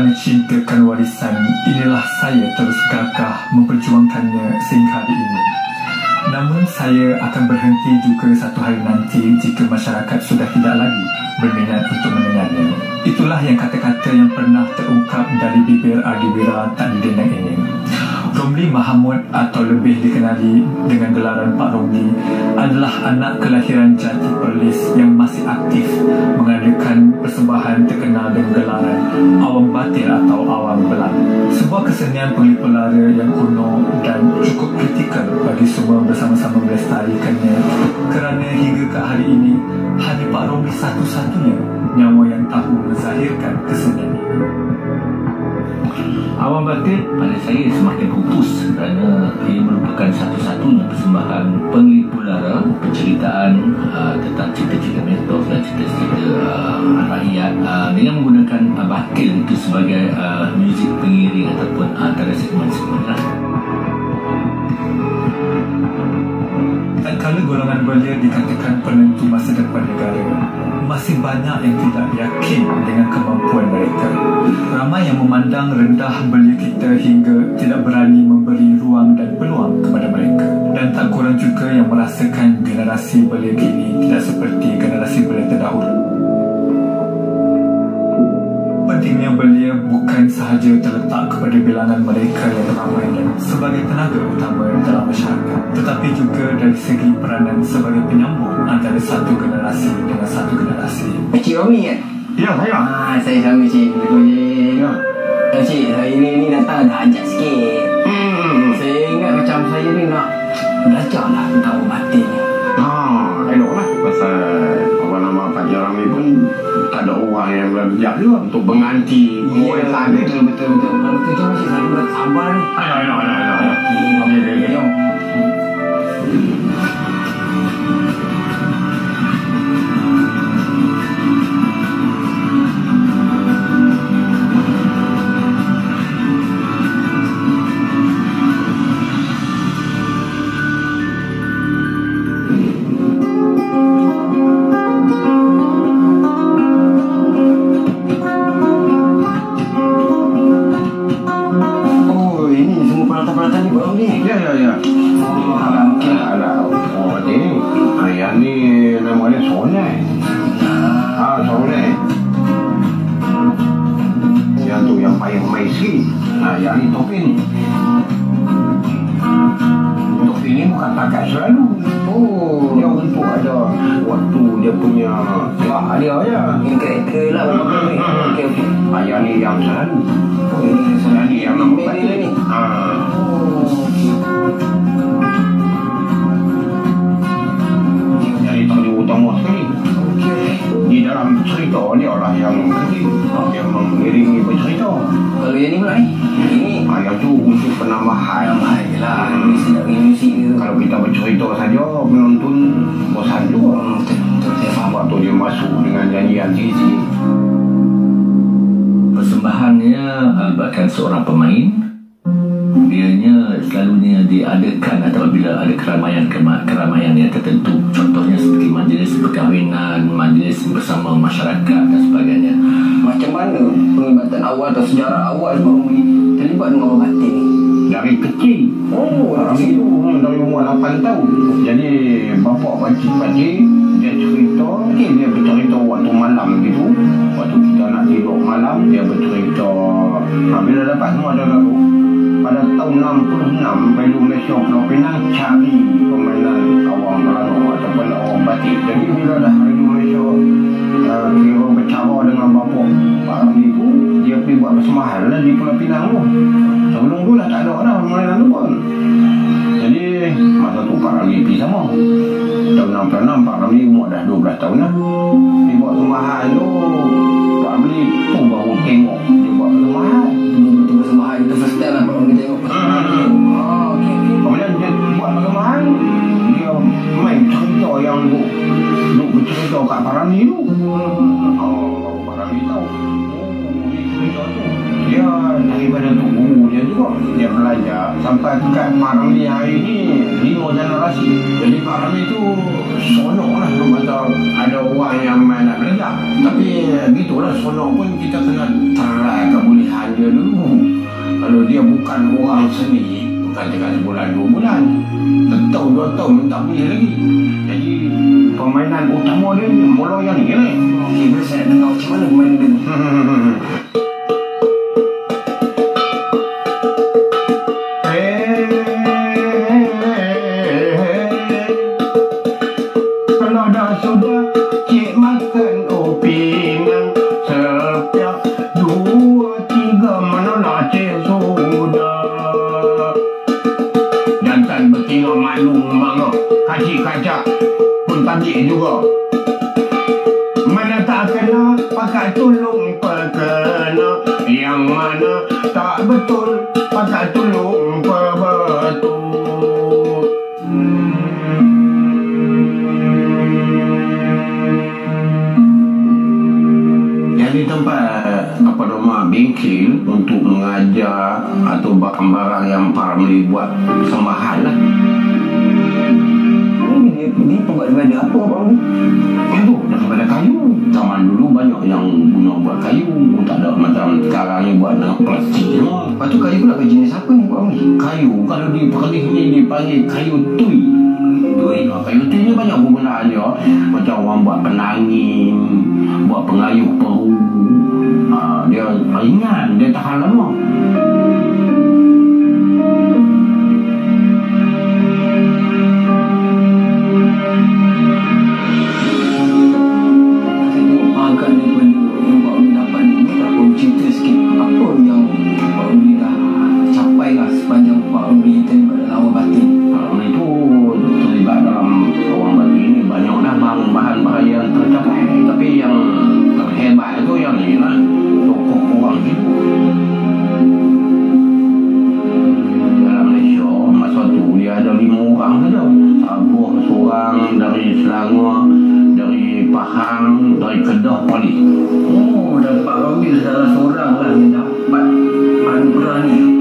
kerana cintakan warisan, inilah saya terus gagah memperjuangkannya sehingga hari ini. Namun saya akan berhenti juga satu hari nanti jika masyarakat sudah tidak lagi berminat untuk mendengarnya. Itulah yang kata-kata yang pernah terungkap dari bibir Adiwira tak didengar ini. Romli Mahamud atau lebih dikenali dengan gelaran Pak Romli adalah anak kelahiran Jati Perlis yang masih aktif mengadakan persembahan terkenal dengan gelaran Awam Batil atau Awam Belang. Sebuah kesenian penglipu lara yang kuno dan cukup kritikal bagi semua bersama-sama melestarikannya, kerana hingga ke hari ini hanya Pak Romli satu-satunya nyawa yang tahu menzahirkan kesenian ini. Awam Batil pada saya semakin pupus kerana ia merupakan satu-satunya persembahan penglipu lara, penceritaan tentang cerita-cerita mitos dan cerita-cerita rakyat dengan menggunakan batil itu sebagai muzik pengiring ataupun antara segmen-segmen lah. Tatkala golongan belia dikatakan penentu masa depan negara, masih banyak yang tidak yakin dengan kemampuan mereka. Ramai yang memandang rendah belia kita hingga tidak berani memberi ruang dan peluang kepada mereka. Dan tak kurang juga yang merasakan generasi belia kini tidak seperti generasi belia terdahulu. Pentingnya belia bukan sahaja terletak kepada bilangan mereka yang ramai dan sebagai tenaga utama dalam masyarakat, tetapi juga dari segi peranan sebagai penyambung antara satu generasi dengan satu generasi. Cik Romli kan? Ya, saya. Saya sama Cik. Ya. Cik, saya ni datang ada hajat sikit. Saya ingat macam saya ni nak belajar lah tentang Awam Batil ni. Eloklah. Pasal orang nama Pak Jerami pun tak ada orang yang belajar juga untuk mengganti orang tadi. Betul. Kalau tu jom Cik, saya boleh sabar ni. Ayo. Okey, jom. Persembahannya bahkan seorang pemain, dianya selalunya diadakan apabila ada keramaian yang tertentu, contohnya seperti majlis perkahwinan, majlis bersama masyarakat dan sebagainya. Macam mana penglibatan awal atau sejarah awal Pak Romli terlibat dengan Awam Batil ni? Dari kecil. Dari umur 8 tahun. Jadi bapak pakcik dia cerita, dia bercerita waktu malam gitu. Waktu kita nak tidur malam, dia bercerita. Bila dapat semua ada lagu. Pada tahun 66, Pelu Malaysia Pulau Pinang cari permainan Awam Belang ataupun Awam Batil. Jadi bila dah Pelu Malaysia kira bercara dengan bapak Pak Ramli tu, dia pergi buat persembahan lah di Pulau Pinang tu. Sebelum tu dah tak ada dah permainan tu pun. Jadi masa tu Pak Ramli pergi sama. Tahun 66 Pak Ramli umur dah 12 tahun lah. Dia buat persembahan tu, Pak Ramli tu baru tengok dia buat persembahan. Betul persembahan itu first time lah Pak Romli tengok. Okey. Kemudian dia buat persembahan, dia main cerita yang duk bercerita kat Pak Ramli tu. Pak Ramli tahu. Dia cerita tu. Dia daripada tu guru dia juga, dia belajar sampai kat Pak Ramli hari ni 5 generasi. Jadi Pak Ramli tu sonok lah masa ada orang yang main nak belajar. Tapi gitulah seronok pun kita kena try kebolehan dia dulu. Kalau dia bukan orang seni, bukan cakap sebulan 2 bulan, setahun 2 tahun tak boleh lagi. Jadi permainan utama dia mula yang ni lah. Okay, saya nak dengar macam mana permainan dia ni. Kalau dah sudah cik makan opinang sepiak 2, 3 mana cik sudah. Jantan bertinggal maklum bangga, kacik kacak pun tabik juga. Mana tak kena pakai tulung perkena, yang mana tak betul pakai tulung perbetul. Jadi tempat apa nama bengkel untuk mengajar atau barang-barang yang Parmeli buat persembahan lah. Ini pembuat daripada apa Pak ni? Itu daripada kayu. Zaman dulu banyak yang guna buat kayu, tak ada macam sekarang ni buat dengan plastik semua. Lepas tu kayu pula jenis apa ni Pak ni? Kayu kalau di Perlis ni dipanggil kayu tui. Kayu tui ni banyak penggunaan dia. Macam orang buat penangin, buat pengayuh peru. Dia ringan, dia tahan lama. Dari Kedah Pali. Oh, dapat Romil salah seorang lah yang dapat anugerah ni.